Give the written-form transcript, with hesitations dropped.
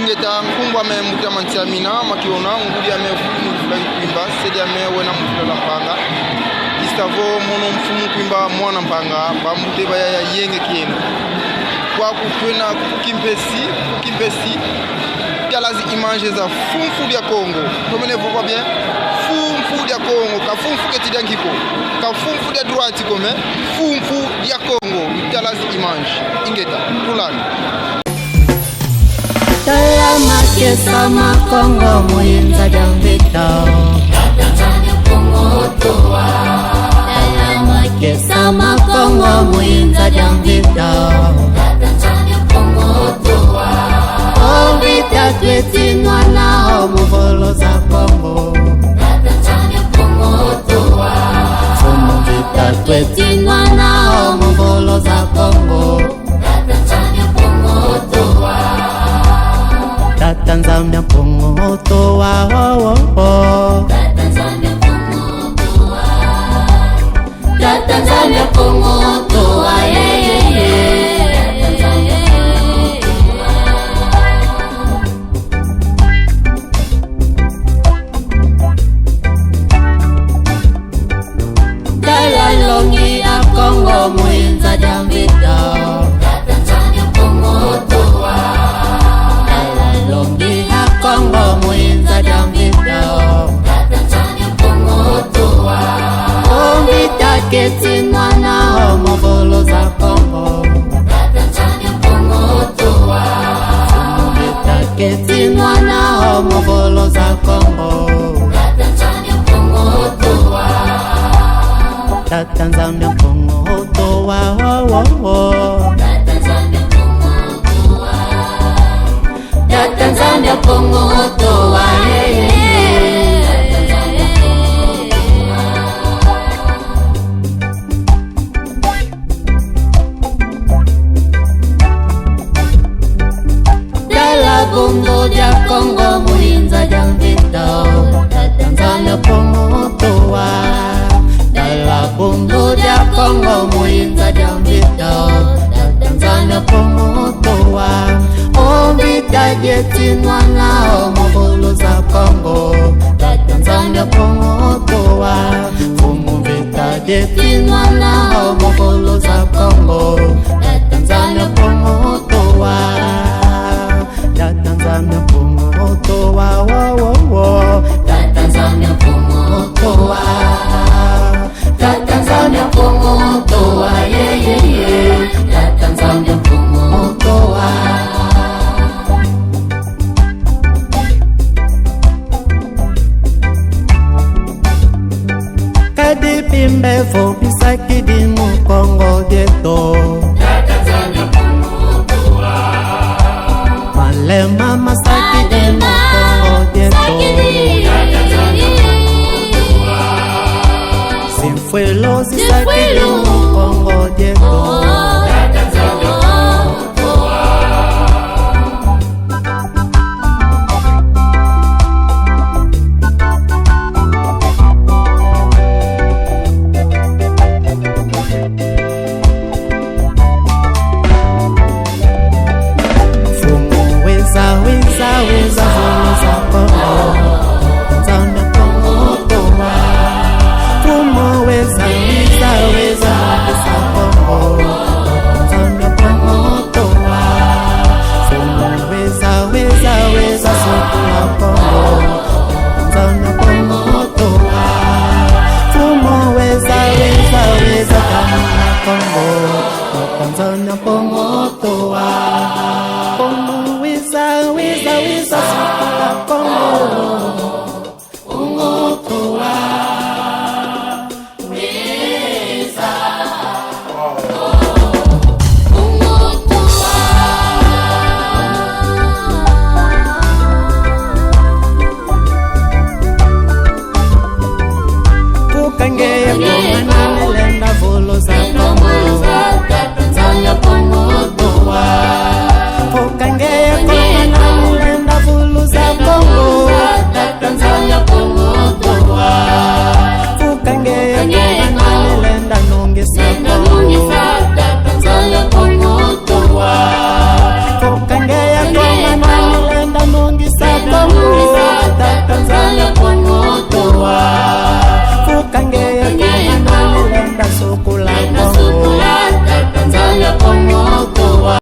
ingeta nkumba me muta mantiamina makiona ngudi ame fulu kwimba sedi ame wena mutula lampanga istavo mono mfumu kwimba mwana mpanga bamute baya ya yenge kieno kwa kutwena kimpesi kalazi image za fumfu ya Congo tomene vous bien fumfu ya Congo ka fumfu ketida ngiko ka fumfu ya droite comme fumfu ya Congo kalazi image ingeta tulani Tala makesa makongo muyinza jambita Tanzania Kongo toa Tala makesa makongo muyinza jambita Tanzania Kongo toa Ovita twetinwa na omuvolo za Kongo Tanzania Kongo toa Ovita twetinwa na omuvolo za Kongo Tanzania Kongo toa Tanzania Kongo toa Tanzania Kongo toa Tanzania Kongo toa Dala longi ya Kongo muinza jambita Tanzania Kongo toa Longi ha Kongo muinza jambita Tanzania Kongo toa Ombita keti mwana omovolo za Kongo Tanzania Kongo toa Ombita keti mwana omovolo za Kongo Tanzania Kongo toa Tanzania Kongo toa Tanzania Kongo toa Dala Bongo dia Kongo muinza jambita Tanzania Kongo toa Dala Bongo dia Kongo muinza jambita Tanzania Kongo toa Ombita jetinwa na omuvolo za Kongo Tanzania Kongo toa Ombita jetinwa na omuvolo za Kongo Tanzania Kongo toa Tanzania Kongo toa Tanzania Kongo toa Tanzania Kongo toa Tanzania Kongo toa Kadi pimbe fo pisaki di mu Kongo geto Tanzania Kongo toa Malema masaki di mu Kongo geto Tanzania Kongo toa Simfuelo sisaki di mu Kongo geto Tanzania Kongo toa Tanzania Kongo toa Kongo wisa Kongo